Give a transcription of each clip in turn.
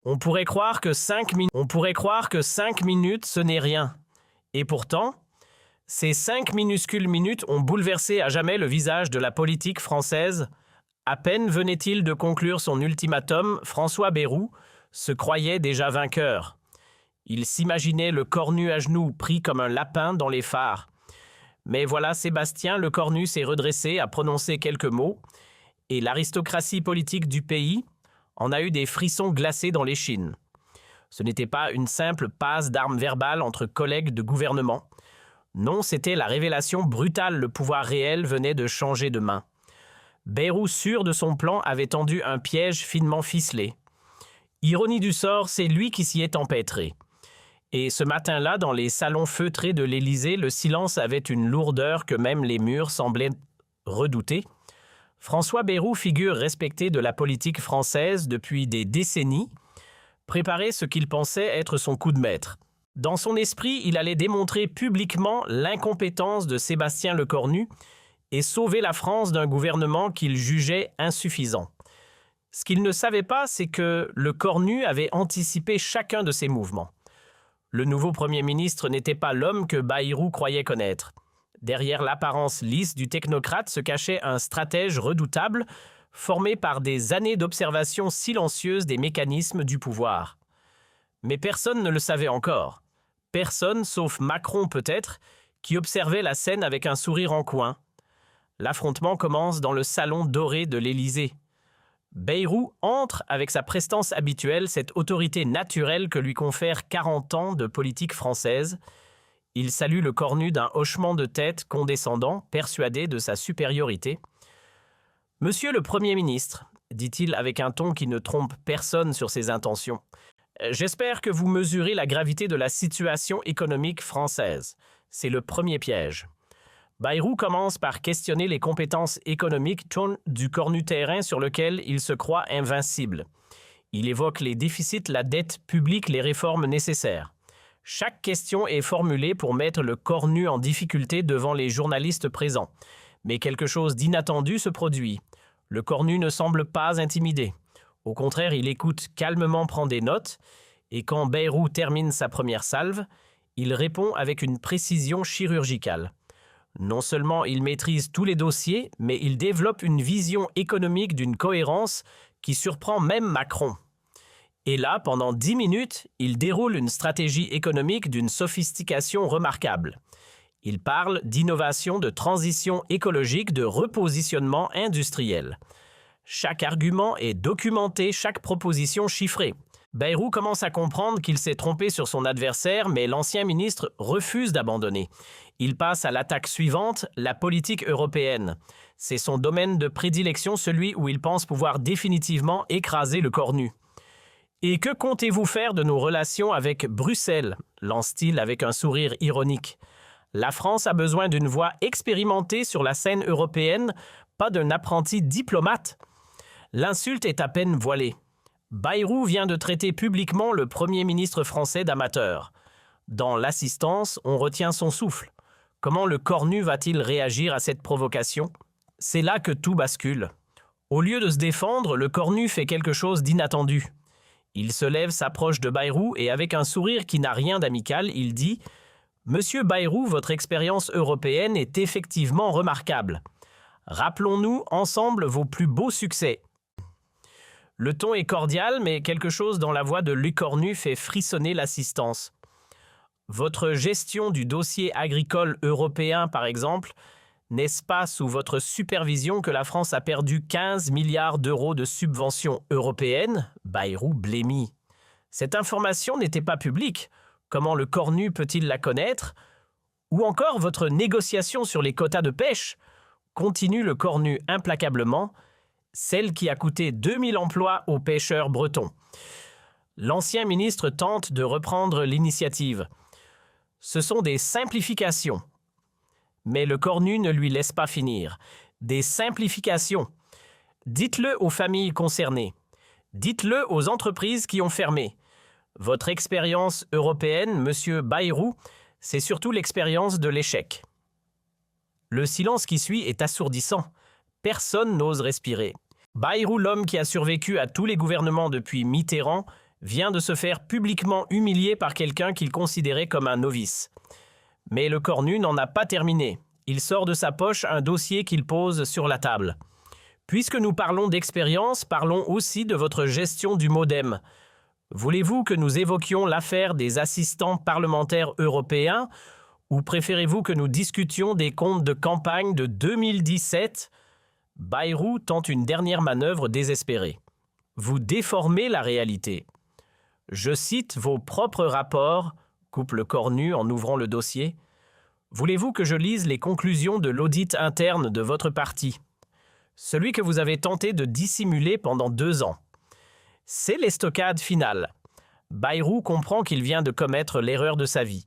On pourrait croire que 5 minutes, ce n'est rien. Et pourtant, ces 5 minuscules minutes ont bouleversé à jamais le visage de la politique française. À peine venait-il de conclure son ultimatum, François Bayrou se croyait déjà vainqueur. Il s'imaginait le cornu à genoux, pris comme un lapin dans les phares. Mais voilà, Sébastien Lecornu s'est redressé, a prononcé quelques mots, et l'aristocratie politique du pays en a eu des frissons glacés dans l'échine. Ce n'était pas une simple passe d'armes verbales entre collègues de gouvernement. Non, c'était la révélation brutale, le pouvoir réel venait de changer de main. Bayrou, sûr de son plan, avait tendu un piège finement ficelé. Ironie du sort, c'est lui qui s'y est empêtré. Et ce matin-là, dans les salons feutrés de l'Élysée, le silence avait une lourdeur que même les murs semblaient redouter. François Bayrou, figure respectée de la politique française depuis des décennies, préparait ce qu'il pensait être son coup de maître. Dans son esprit, il allait démontrer publiquement l'incompétence de Sébastien Lecornu et sauver la France d'un gouvernement qu'il jugeait insuffisant. Ce qu'il ne savait pas, c'est que Lecornu avait anticipé chacun de ses mouvements. Le nouveau Premier ministre n'était pas l'homme que Bayrou croyait connaître. Derrière l'apparence lisse du technocrate se cachait un stratège redoutable, formé par des années d'observation silencieuse des mécanismes du pouvoir. Mais personne ne le savait encore. Personne, sauf Macron peut-être, qui observait la scène avec un sourire en coin. L'affrontement commence dans le salon doré de l'Élysée. Bayrou entre avec sa prestance habituelle, cette autorité naturelle que lui confère 40 ans de politique française. Il salue Lecornu d'un hochement de tête condescendant, persuadé de sa supériorité. « Monsieur le Premier ministre, dit-il avec un ton qui ne trompe personne sur ses intentions, j'espère que vous mesurez la gravité de la situation économique française. C'est le premier piège. » Bayrou commence par questionner les compétences économiques du cornu terrain sur lequel il se croit invincible. Il évoque les déficits, la dette publique, les réformes nécessaires. Chaque question est formulée pour mettre le cornu en difficulté devant les journalistes présents. Mais quelque chose d'inattendu se produit. Le cornu ne semble pas intimidé. Au contraire, il écoute calmement, prend des notes, et quand Bayrou termine sa première salve, il répond avec une précision chirurgicale. Non seulement il maîtrise tous les dossiers, mais il développe une vision économique d'une cohérence qui surprend même Macron. Et là, pendant 10 minutes, il déroule une stratégie économique d'une sophistication remarquable. Il parle d'innovation, de transition écologique, de repositionnement industriel. Chaque argument est documenté, chaque proposition chiffrée. Bayrou commence à comprendre qu'il s'est trompé sur son adversaire, mais l'ancien ministre refuse d'abandonner. Il passe à l'attaque suivante, la politique européenne. C'est son domaine de prédilection, celui où il pense pouvoir définitivement écraser le cornu. « Et que comptez-vous faire de nos relations avec Bruxelles ?» lance-t-il avec un sourire ironique. La France a besoin d'une voix expérimentée sur la scène européenne, pas d'un apprenti diplomate. L'insulte est à peine voilée. Bayrou vient de traiter publiquement le Premier ministre français d'amateur. Dans l'assistance, on retient son souffle. Comment le cornu va-t-il réagir à cette provocation? C'est là que tout bascule. Au lieu de se défendre, le cornu fait quelque chose d'inattendu. Il se lève, s'approche de Bayrou et avec un sourire qui n'a rien d'amical, il dit « Monsieur Bayrou, votre expérience européenne est effectivement remarquable. Rappelons-nous ensemble vos plus beaux succès. » Le ton est cordial, mais quelque chose dans la voix de Lecornu fait frissonner l'assistance. Votre gestion du dossier agricole européen, par exemple, n'est-ce pas sous votre supervision que la France a perdu 15 milliards d'euros de subventions européennes? Bayrou blêmit. Cette information n'était pas publique. Comment le cornu peut-il la connaître? Ou encore votre négociation sur les quotas de pêche? Continue le cornu implacablement. Celle qui a coûté 2000 emplois aux pêcheurs bretons. L'ancien ministre tente de reprendre l'initiative. Ce sont des simplifications. Mais le cornu ne lui laisse pas finir. Des simplifications. Dites-le aux familles concernées. Dites-le aux entreprises qui ont fermé. Votre expérience européenne, monsieur Bayrou, c'est surtout l'expérience de l'échec. Le silence qui suit est assourdissant. Personne n'ose respirer. Bayrou, l'homme qui a survécu à tous les gouvernements depuis Mitterrand, vient de se faire publiquement humilier par quelqu'un qu'il considérait comme un novice. Mais le cornu n'en a pas terminé. Il sort de sa poche un dossier qu'il pose sur la table. Puisque nous parlons d'expérience, parlons aussi de votre gestion du MoDem. Voulez-vous que nous évoquions l'affaire des assistants parlementaires européens ou préférez-vous que nous discutions des comptes de campagne de 2017 ? Bayrou tente une dernière manœuvre désespérée. Vous déformez la réalité. Je cite vos propres rapports, coupe le cornu en ouvrant le dossier. Voulez-vous que je lise les conclusions de l'audit interne de votre parti ? Celui que vous avez tenté de dissimuler pendant 2 ans. C'est l'estocade finale. Bayrou comprend qu'il vient de commettre l'erreur de sa vie.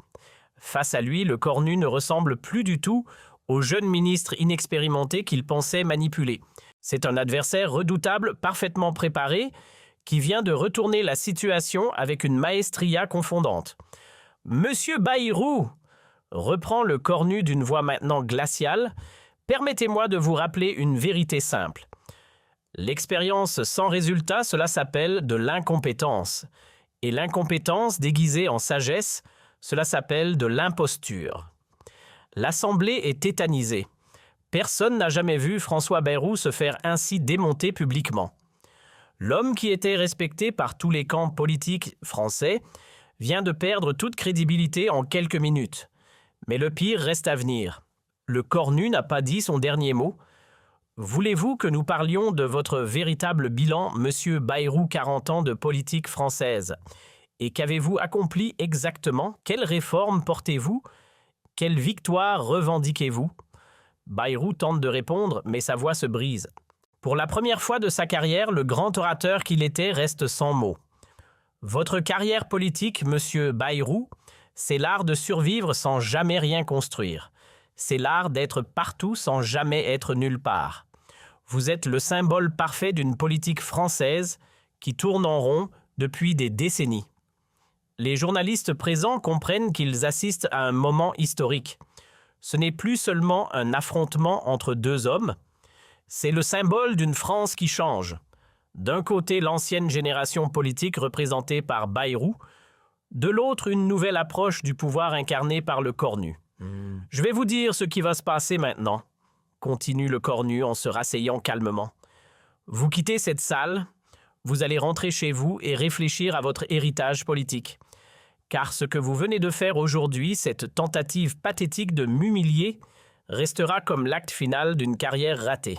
Face à lui, le cornu ne ressemble plus du tout au jeune ministre inexpérimenté qu'il pensait manipuler. C'est un adversaire redoutable, parfaitement préparé, qui vient de retourner la situation avec une maestria confondante. « Monsieur Bayrou !» reprend le cornu d'une voix maintenant glaciale. « Permettez-moi de vous rappeler une vérité simple. L'expérience sans résultat, cela s'appelle de l'incompétence. Et l'incompétence déguisée en sagesse, cela s'appelle de l'imposture. » L'Assemblée est tétanisée. Personne n'a jamais vu François Bayrou se faire ainsi démonter publiquement. L'homme qui était respecté par tous les camps politiques français vient de perdre toute crédibilité en quelques minutes. Mais le pire reste à venir. Le cornu n'a pas dit son dernier mot. Voulez-vous que nous parlions de votre véritable bilan, monsieur Bayrou, 40 ans de politique française ? Et qu'avez-vous accompli exactement ? Quelles réformes portez-vous ? Quelle victoire revendiquez-vous ? Bayrou tente de répondre, mais sa voix se brise. Pour la première fois de sa carrière, le grand orateur qu'il était reste sans mots. Votre carrière politique, monsieur Bayrou, c'est l'art de survivre sans jamais rien construire. C'est l'art d'être partout sans jamais être nulle part. Vous êtes le symbole parfait d'une politique française qui tourne en rond depuis des décennies. Les journalistes présents comprennent qu'ils assistent à un moment historique. Ce n'est plus seulement un affrontement entre 2 hommes, c'est le symbole d'une France qui change. D'un côté, l'ancienne génération politique représentée par Bayrou, de l'autre, une nouvelle approche du pouvoir incarnée par le cornu. « Je vais vous dire ce qui va se passer maintenant », continue le cornu en se rasseyant calmement. « Vous quittez cette salle, vous allez rentrer chez vous et réfléchir à votre héritage politique. Car ce que vous venez de faire aujourd'hui, cette tentative pathétique de m'humilier, restera comme l'acte final d'une carrière ratée. »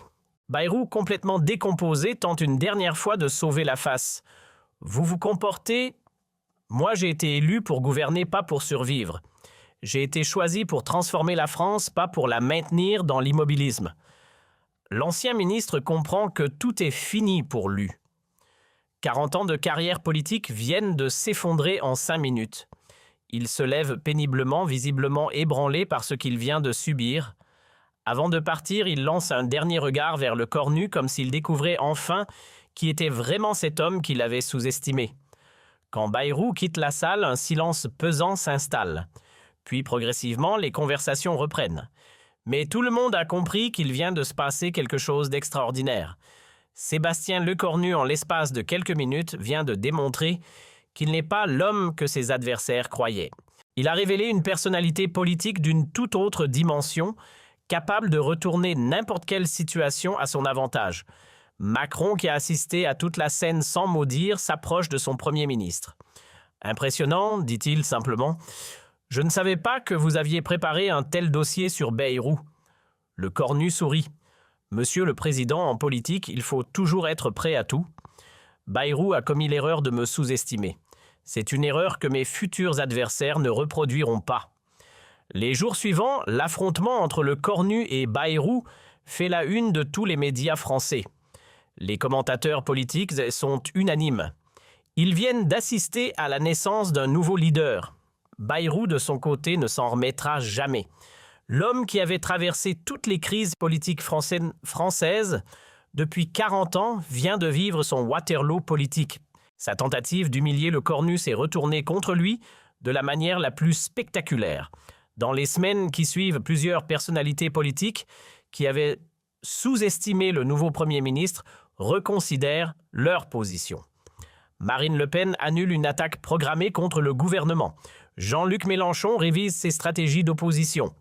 Bayrou, complètement décomposé, tente une dernière fois de sauver la face. « Vous vous comportez... Moi, j'ai été élu pour gouverner, pas pour survivre. J'ai été choisi pour transformer la France, pas pour la maintenir dans l'immobilisme. » L'ancien ministre comprend que tout est fini pour lui. 40 ans de carrière politique viennent de s'effondrer en 5 minutes. Il se lève péniblement, visiblement ébranlé par ce qu'il vient de subir. Avant de partir, il lance un dernier regard vers le cornu comme s'il découvrait enfin qui était vraiment cet homme qu'il avait sous-estimé. Quand Bayrou quitte la salle, un silence pesant s'installe. Puis progressivement, les conversations reprennent. Mais tout le monde a compris qu'il vient de se passer quelque chose d'extraordinaire. Sébastien Lecornu, en l'espace de quelques minutes, vient de démontrer qu'il n'est pas l'homme que ses adversaires croyaient. Il a révélé une personnalité politique d'une toute autre dimension, capable de retourner n'importe quelle situation à son avantage. Macron, qui a assisté à toute la scène sans mot dire, s'approche de son Premier ministre. « Impressionnant, dit-il simplement. Je ne savais pas que vous aviez préparé un tel dossier sur Bayrou. » Le cornu sourit. « Monsieur le Président, en politique, il faut toujours être prêt à tout. Bayrou a commis l'erreur de me sous-estimer. C'est une erreur que mes futurs adversaires ne reproduiront pas. » Les jours suivants, l'affrontement entre le cornu et Bayrou fait la une de tous les médias français. Les commentateurs politiques sont unanimes. Ils viennent d'assister à la naissance d'un nouveau leader. Bayrou, de son côté, ne s'en remettra jamais. L'homme qui avait traversé toutes les crises politiques françaises depuis 40 ans vient de vivre son Waterloo politique. Sa tentative d'humilier le cornu s'est retournée contre lui de la manière la plus spectaculaire. Dans les semaines qui suivent, plusieurs personnalités politiques qui avaient sous-estimé le nouveau Premier ministre reconsidèrent leur position. Marine Le Pen annule une attaque programmée contre le gouvernement. Jean-Luc Mélenchon révise ses stratégies d'opposition.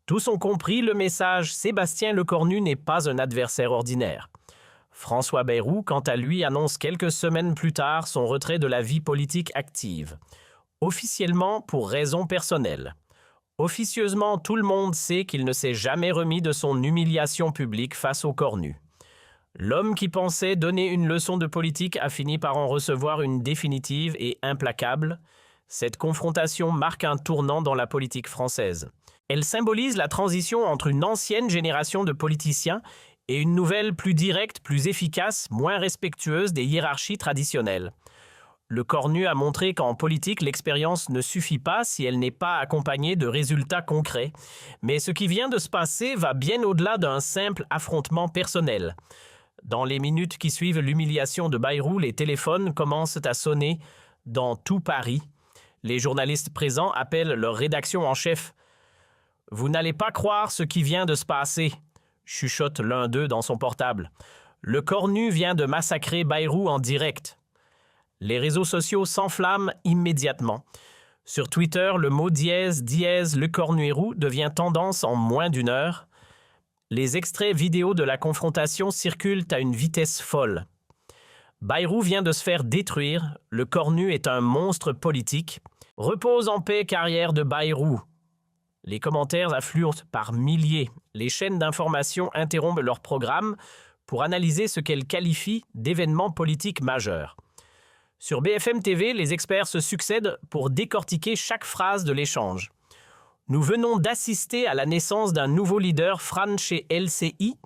Tous ont compris le message, Sébastien Lecornu n'est pas un adversaire ordinaire. François Bayrou, quant à lui, annonce quelques semaines plus tard son retrait de la vie politique active. Officiellement pour raisons personnelles. Officieusement, tout le monde sait qu'il ne s'est jamais remis de son humiliation publique face au Cornu. L'homme qui pensait donner une leçon de politique a fini par en recevoir une définitive et implacable. Cette confrontation marque un tournant dans la politique française. Elle symbolise la transition entre une ancienne génération de politiciens et une nouvelle plus directe, plus efficace, moins respectueuse des hiérarchies traditionnelles. Le Cornu a montré qu'en politique, l'expérience ne suffit pas si elle n'est pas accompagnée de résultats concrets. Mais ce qui vient de se passer va bien au-delà d'un simple affrontement personnel. Dans les minutes qui suivent l'humiliation de Bayrou, les téléphones commencent à sonner dans tout Paris. Les journalistes présents appellent leur rédaction en chef. « Vous n'allez pas croire ce qui vient de se passer », chuchote l'un d'eux dans son portable. « Le Cornu vient de massacrer Bayrou en direct. » Les réseaux sociaux s'enflamment immédiatement. Sur Twitter, le mot dièse Lecornuérou devient tendance en moins d'une heure. Les extraits vidéo de la confrontation circulent à une vitesse folle. Bayrou vient de se faire détruire. Le Cornu est un monstre politique. Repose en paix, carrière de Bayrou. Les commentaires affluent par milliers. Les chaînes d'information interrompent leur programme pour analyser ce qu'elles qualifient d'événements politiques majeurs. Sur BFM TV, les experts se succèdent pour décortiquer chaque phrase de l'échange. Nous venons d'assister à la naissance d'un nouveau leader, Fran chez LCI.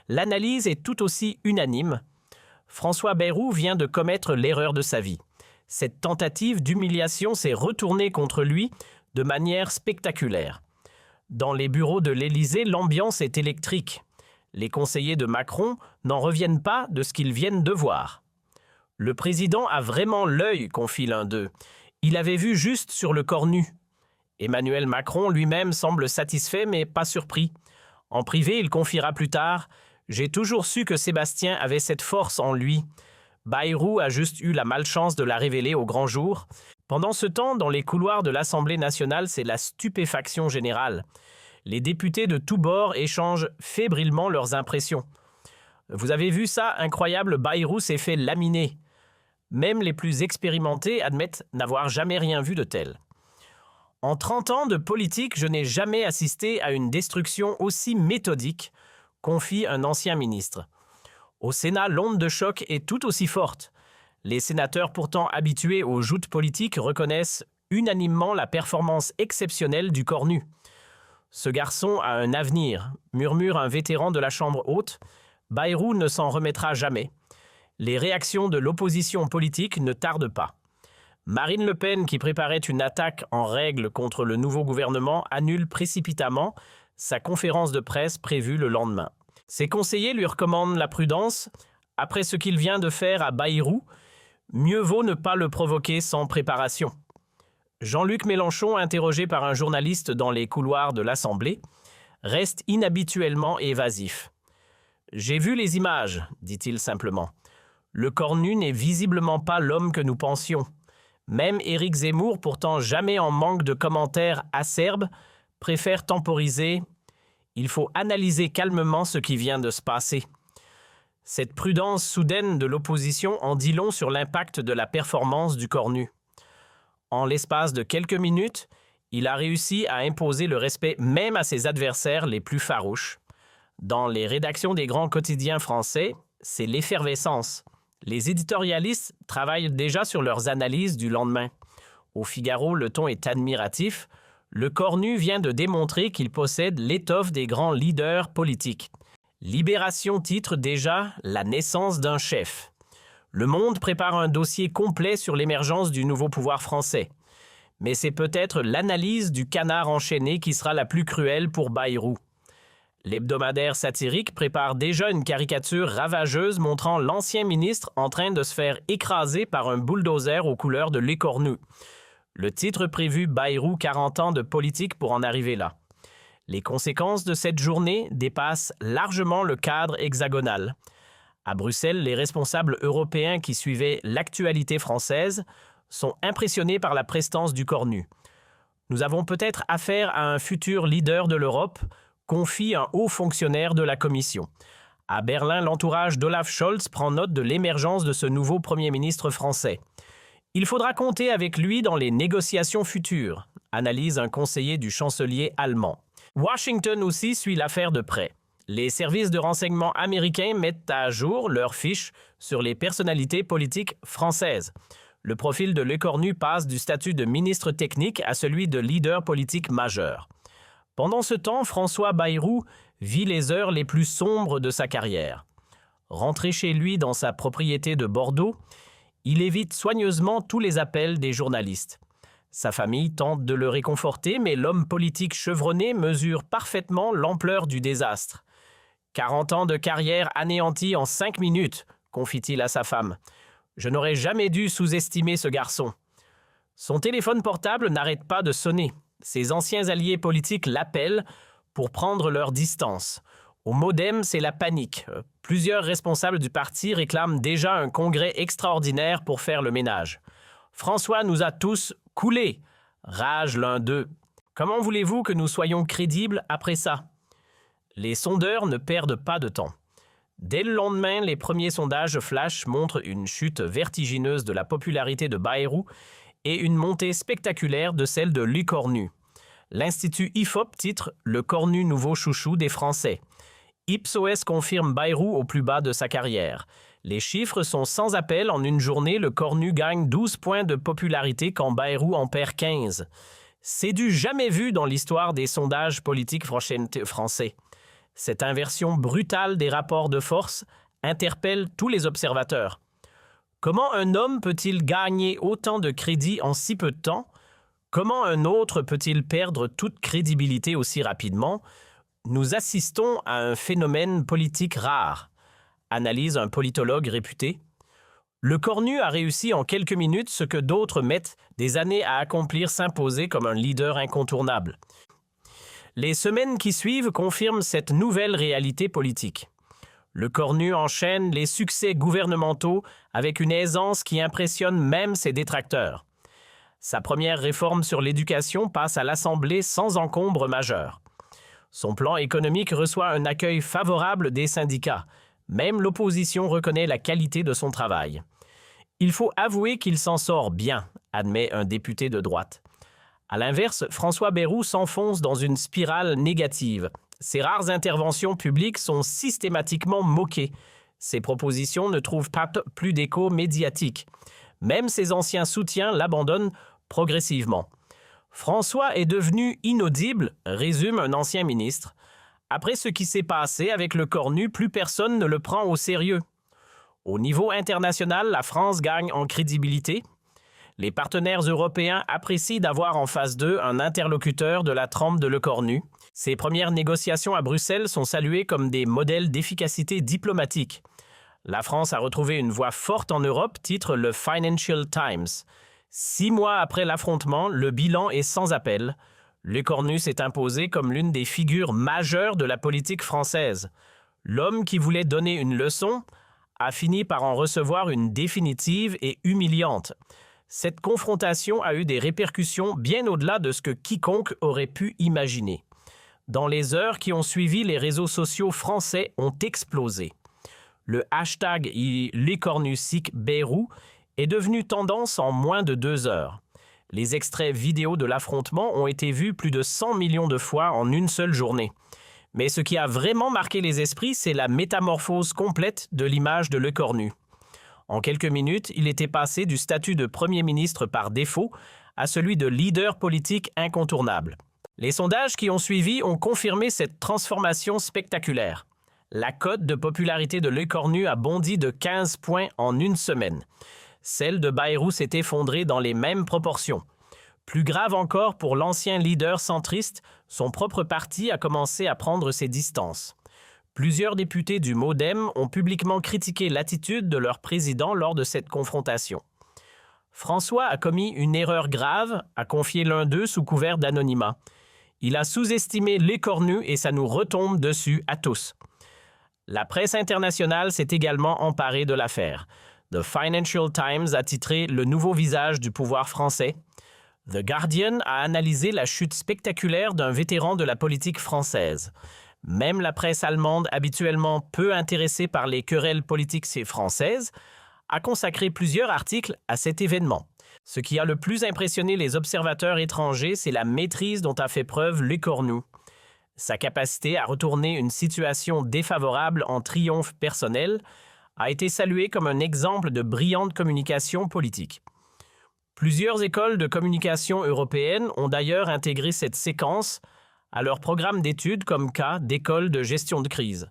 L'analyse est tout aussi unanime. François Bayrou vient de commettre l'erreur de sa vie. Cette tentative d'humiliation s'est retournée contre lui de manière spectaculaire. Dans les bureaux de l'Élysée, l'ambiance est électrique. Les conseillers de Macron n'en reviennent pas de ce qu'ils viennent de voir. Le président a vraiment l'œil, confie l'un d'eux. Il avait vu juste sur le Cornu. Emmanuel Macron lui-même semble satisfait mais pas surpris. En privé, il confiera plus tard « J'ai toujours su que Sébastien avait cette force en lui. Bayrou a juste eu la malchance de la révéler au grand jour. » Pendant ce temps, dans les couloirs de l'Assemblée nationale, c'est la stupéfaction générale. Les députés de tous bords échangent fébrilement leurs impressions. « Vous avez vu ça, incroyable, Bayrou s'est fait laminer. » Même les plus expérimentés admettent n'avoir jamais rien vu de tel. En 30 ans de politique, je n'ai jamais assisté à une destruction aussi méthodique, confie un ancien ministre. Au Sénat, l'onde de choc est tout aussi forte. Les sénateurs pourtant habitués aux joutes politiques reconnaissent unanimement la performance exceptionnelle du Cornu. Ce garçon a un avenir, murmure un vétéran de la Chambre haute. Bayrou ne s'en remettra jamais. Les réactions de l'opposition politique ne tardent pas. Marine Le Pen, qui préparait une attaque en règle contre le nouveau gouvernement, annule précipitamment sa conférence de presse prévue le lendemain. Ses conseillers lui recommandent la prudence. Après ce qu'il vient de faire à Bayrou, mieux vaut ne pas le provoquer sans préparation. Jean-Luc Mélenchon, interrogé par un journaliste dans les couloirs de l'Assemblée, reste inhabituellement évasif. « J'ai vu les images », dit-il simplement. Le Cornu n'est visiblement pas l'homme que nous pensions. Même Éric Zemmour, pourtant jamais en manque de commentaires acerbes, préfère temporiser. Il faut analyser calmement ce qui vient de se passer. Cette prudence soudaine de l'opposition en dit long sur l'impact de la performance du Cornu. En l'espace de quelques minutes, il a réussi à imposer le respect même à ses adversaires les plus farouches. Dans les rédactions des grands quotidiens français, c'est l'effervescence. Les éditorialistes travaillent déjà sur leurs analyses du lendemain. Au Figaro, le ton est admiratif. Le Cornu vient de démontrer qu'il possède l'étoffe des grands leaders politiques. Libération titre déjà « La naissance d'un chef ». Le Monde prépare un dossier complet sur l'émergence du nouveau pouvoir français. Mais c'est peut-être l'analyse du canard enchaîné qui sera la plus cruelle pour Bayrou. L'hebdomadaire satirique prépare déjà une caricature ravageuse montrant l'ancien ministre en train de se faire écraser par un bulldozer aux couleurs de l'écornu. Le titre prévu « Bayrou, 40 ans de politique pour en arriver là ». Les conséquences de cette journée dépassent largement le cadre hexagonal. À Bruxelles, les responsables européens qui suivaient l'actualité française sont impressionnés par la prestance du Cornu. Nous avons peut-être affaire à un futur leader de l'Europe, confie un haut fonctionnaire de la Commission. À Berlin, l'entourage d'Olaf Scholz prend note de l'émergence de ce nouveau Premier ministre français. Il faudra compter avec lui dans les négociations futures, analyse un conseiller du chancelier allemand. Washington aussi suit l'affaire de près. Les services de renseignement américains mettent à jour leurs fiches sur les personnalités politiques françaises. Le profil de Lecornu passe du statut de ministre technique à celui de leader politique majeur. Pendant ce temps, François Bayrou vit les heures les plus sombres de sa carrière. Rentré chez lui dans sa propriété de Bordeaux, il évite soigneusement tous les appels des journalistes. Sa famille tente de le réconforter, mais l'homme politique chevronné mesure parfaitement l'ampleur du désastre. 40 ans de carrière anéantis en 5 minutes, confie-t-il à sa femme. Je n'aurais jamais dû sous-estimer ce garçon. Son téléphone portable n'arrête pas de sonner. Ses anciens alliés politiques l'appellent pour prendre leur distance. Au MoDem, c'est la panique. Plusieurs responsables du parti réclament déjà un congrès extraordinaire pour faire le ménage. François nous a tous coulés, rage l'un d'eux. Comment voulez-vous que nous soyons crédibles après ça? Les sondeurs ne perdent pas de temps. Dès le lendemain, les premiers sondages flash montrent une chute vertigineuse de la popularité de Bayrou et une montée spectaculaire de celle de Lecornu. L'Institut IFOP titre « Le Cornu nouveau chouchou des Français ». Ipsos confirme Bayrou au plus bas de sa carrière. Les chiffres sont sans appel. En une journée, le Cornu gagne 12 points de popularité quand Bayrou en perd 15. C'est du jamais vu dans l'histoire des sondages politiques français. Cette inversion brutale des rapports de force interpelle tous les observateurs. Comment un homme peut-il gagner autant de crédit en si peu de temps? Comment un autre peut-il perdre toute crédibilité aussi rapidement? Nous assistons à un phénomène politique rare, analyse un politologue réputé. Le Cornu a réussi en quelques minutes ce que d'autres mettent des années à accomplir, s'imposer comme un leader incontournable. Les semaines qui suivent confirment cette nouvelle réalité politique. Le Cornu enchaîne les succès gouvernementaux avec une aisance qui impressionne même ses détracteurs. Sa première réforme sur l'éducation passe à l'Assemblée sans encombre majeur. Son plan économique reçoit un accueil favorable des syndicats. Même l'opposition reconnaît la qualité de son travail. Il faut avouer qu'il s'en sort bien, admet un député de droite. À l'inverse, François Bayrou s'enfonce dans une spirale négative. Ses rares interventions publiques sont systématiquement moquées. Ses propositions ne trouvent pas plus d'écho médiatique. Même ses anciens soutiens l'abandonnent progressivement. François est devenu inaudible, résume un ancien ministre. Après ce qui s'est passé avec le Cornu, plus personne ne le prend au sérieux. Au niveau international, la France gagne en crédibilité. Les partenaires européens apprécient d'avoir en face d'eux un interlocuteur de la trempe de Lecornu. Ces premières négociations à Bruxelles sont saluées comme des modèles d'efficacité diplomatique. La France a retrouvé une voix forte en Europe, titre le Financial Times. 6 mois après l'affrontement, le bilan est sans appel. Lecornu s'est imposé comme l'une des figures majeures de la politique française. L'homme qui voulait donner une leçon a fini par en recevoir une définitive et humiliante. Cette confrontation a eu des répercussions bien au-delà de ce que quiconque aurait pu imaginer. Dans les heures qui ont suivi, les réseaux sociaux français ont explosé. Le hashtag #LecornuSicBayrou est devenu tendance en moins de 2 heures. Les extraits vidéo de l'affrontement ont été vus plus de 100 millions de fois en une seule journée. Mais ce qui a vraiment marqué les esprits, c'est la métamorphose complète de l'image de Lecornu. En quelques minutes, il était passé du statut de Premier ministre par défaut à celui de leader politique incontournable. Les sondages qui ont suivi ont confirmé cette transformation spectaculaire. La cote de popularité de Lecornu a bondi de 15 points en une semaine. Celle de Bayrou s'est effondrée dans les mêmes proportions. Plus grave encore pour l'ancien leader centriste, son propre parti a commencé à prendre ses distances. Plusieurs députés du MoDem ont publiquement critiqué l'attitude de leur président lors de cette confrontation. François a commis une erreur grave, a confié l'un d'eux sous couvert d'anonymat. Il a sous-estimé Lecornu et ça nous retombe dessus à tous. La presse internationale s'est également emparée de l'affaire. The Financial Times a titré « Le nouveau visage du pouvoir français ». The Guardian a analysé la chute spectaculaire d'un vétéran de la politique française. Même la presse allemande, habituellement peu intéressée par les querelles politiques françaises, a consacré plusieurs articles à cet événement. Ce qui a le plus impressionné les observateurs étrangers, c'est la maîtrise dont a fait preuve Lecornu. Sa capacité à retourner une situation défavorable en triomphe personnel a été saluée comme un exemple de brillante communication politique. Plusieurs écoles de communication européennes ont d'ailleurs intégré cette séquence à leur programme d'études comme cas d'école de gestion de crise.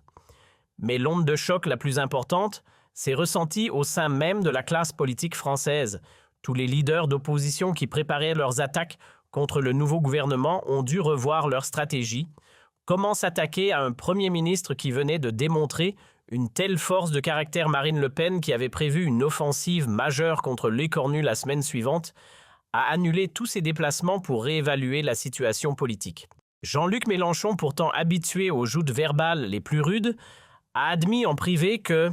Mais l'onde de choc la plus importante s'est ressentie au sein même de la classe politique française. Tous les leaders d'opposition qui préparaient leurs attaques contre le nouveau gouvernement ont dû revoir leur stratégie. Comment s'attaquer à un Premier ministre qui venait de démontrer une telle force de caractère? Marine Le Pen, qui avait prévu une offensive majeure contre Lecornu la semaine suivante, a annulé tous ses déplacements pour réévaluer la situation politique. Jean-Luc Mélenchon, pourtant habitué aux joutes verbales les plus rudes, a admis en privé que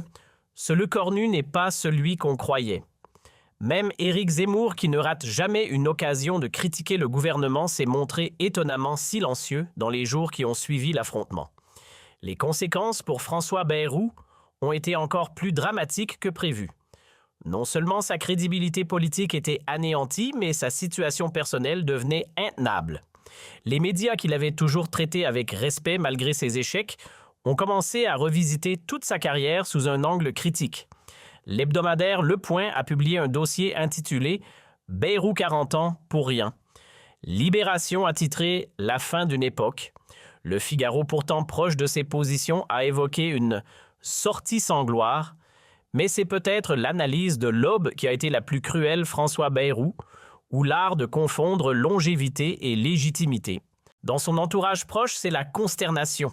ce Lecornu n'est pas celui qu'on croyait. Même Éric Zemmour, qui ne rate jamais une occasion de critiquer le gouvernement, s'est montré étonnamment silencieux dans les jours qui ont suivi l'affrontement. Les conséquences pour François Bayrou ont été encore plus dramatiques que prévu. Non seulement sa crédibilité politique était anéantie, mais sa situation personnelle devenait intenable. Les médias qu'il avait toujours traités avec respect malgré ses échecs ont commencé à revisiter toute sa carrière sous un angle critique. L'hebdomadaire Le Point a publié un dossier intitulé « Bayrou 40 ans pour rien ». Libération a titré « La fin d'une époque ». Le Figaro, pourtant proche de ses positions, a évoqué une « sortie sans gloire », mais c'est peut-être l'analyse de l'Aube qui a été la plus cruelle. François Bayrou, ou l'art de confondre longévité et légitimité. Dans son entourage proche, c'est la consternation.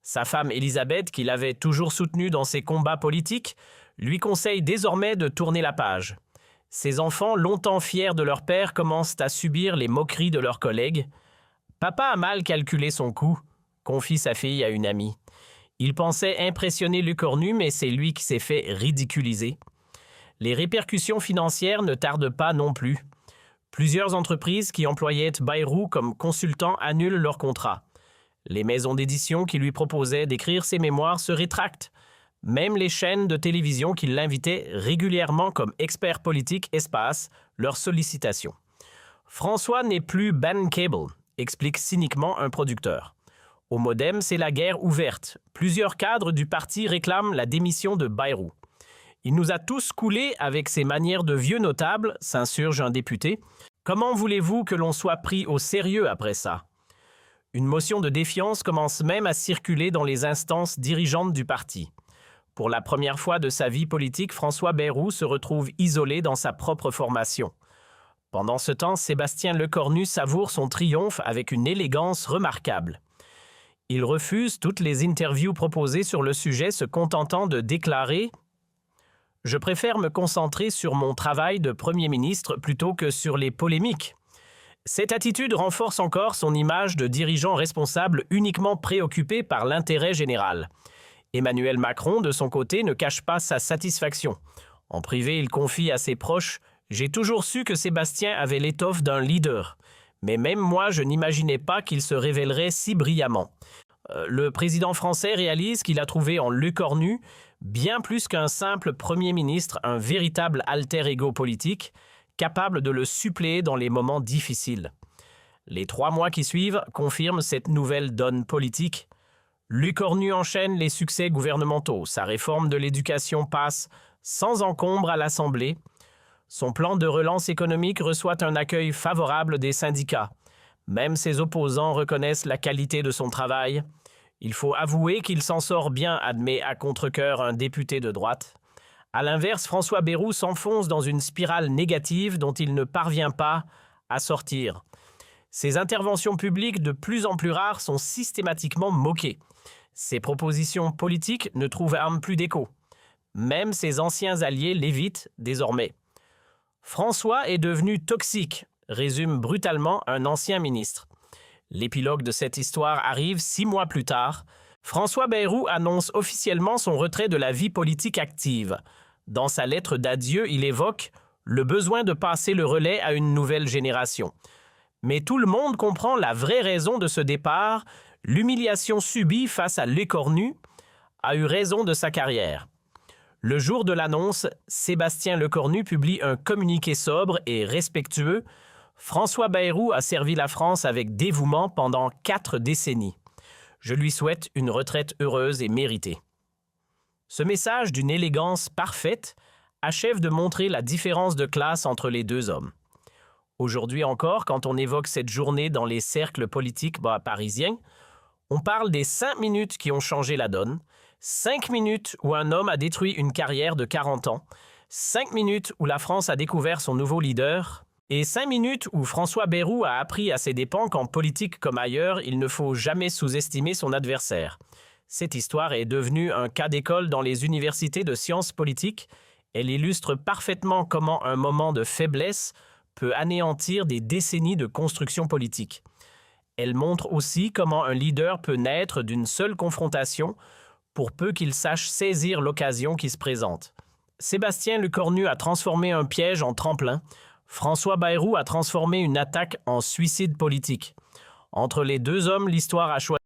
Sa femme Élisabeth, qui l'avait toujours soutenu dans ses combats politiques, lui conseille désormais de tourner la page. Ses enfants, longtemps fiers de leur père, commencent à subir les moqueries de leurs collègues. « Papa a mal calculé son coup », confie sa fille à une amie. Il pensait impressionner Lecornu, mais c'est lui qui s'est fait ridiculiser. Les répercussions financières ne tardent pas non plus. Plusieurs entreprises qui employaient Bayrou comme consultant annulent leur contrat. Les maisons d'édition qui lui proposaient d'écrire ses mémoires se rétractent. Même les chaînes de télévision qui l'invitaient régulièrement comme expert politique espacent leurs sollicitations. François n'est plus bankable, explique cyniquement un producteur. Au Modem, c'est la guerre ouverte. Plusieurs cadres du parti réclament la démission de Bayrou. Il nous a tous coulés avec ses manières de vieux notable, s'insurge un député. Comment voulez-vous que l'on soit pris au sérieux après ça? Une motion de défiance commence même à circuler dans les instances dirigeantes du parti. Pour la première fois de sa vie politique, François Bayrou se retrouve isolé dans sa propre formation. Pendant ce temps, Sébastien Lecornu savoure son triomphe avec une élégance remarquable. Il refuse toutes les interviews proposées sur le sujet, se contentant de déclarer « Je préfère me concentrer sur mon travail de Premier ministre plutôt que sur les polémiques ». Cette attitude renforce encore son image de dirigeant responsable uniquement préoccupé par l'intérêt général. Emmanuel Macron, de son côté, ne cache pas sa satisfaction. En privé, il confie à ses proches « J'ai toujours su que Sébastien avait l'étoffe d'un leader. Mais même moi, je n'imaginais pas qu'il se révélerait si brillamment. » Le président français réalise qu'il a trouvé en Lecornu bien plus qu'un simple Premier ministre, un véritable alter ego politique, capable de le suppléer dans les moments difficiles. Les 3 mois qui suivent confirment cette nouvelle donne politique. Lecornu enchaîne les succès gouvernementaux. Sa réforme de l'éducation passe sans encombre à l'Assemblée. Son plan de relance économique reçoit un accueil favorable des syndicats. Même ses opposants reconnaissent la qualité de son travail. Il faut avouer qu'il s'en sort bien, admet à contre-cœur un député de droite. À l'inverse, François Bayrou s'enfonce dans une spirale négative dont il ne parvient pas à sortir. Ses interventions publiques de plus en plus rares sont systématiquement moquées. Ses propositions politiques ne trouvent plus d'écho. Même ses anciens alliés l'évitent désormais. François est devenu toxique, résume brutalement un ancien ministre. L'épilogue de cette histoire arrive 6 mois plus tard. François Bayrou annonce officiellement son retrait de la vie politique active. Dans sa lettre d'adieu, il évoque le besoin de passer le relais à une nouvelle génération. Mais tout le monde comprend la vraie raison de ce départ. L'humiliation subie face à l'écornu a eu raison de sa carrière. Le jour de l'annonce, Sébastien Lecornu publie un communiqué sobre et respectueux. François Bayrou a servi la France avec dévouement pendant 4 décennies. Je lui souhaite une retraite heureuse et méritée. Ce message d'une élégance parfaite achève de montrer la différence de classe entre les deux hommes. Aujourd'hui encore, quand on évoque cette journée dans les cercles politiques parisiens, on parle des 5 minutes qui ont changé la donne, 5 minutes où un homme a détruit une carrière de 40 ans, 5 minutes où la France a découvert son nouveau leader, et 5 minutes où François Bayrou a appris à ses dépens qu'en politique comme ailleurs, il ne faut jamais sous-estimer son adversaire. Cette histoire est devenue un cas d'école dans les universités de sciences politiques. Elle illustre parfaitement comment un moment de faiblesse peut anéantir des décennies de construction politique. Elle montre aussi comment un leader peut naître d'une seule confrontation pour peu qu'il sache saisir l'occasion qui se présente. Sébastien Lecornu a transformé un piège en tremplin. François Bayrou a transformé une attaque en suicide politique. Entre les deux hommes, l'histoire a choisi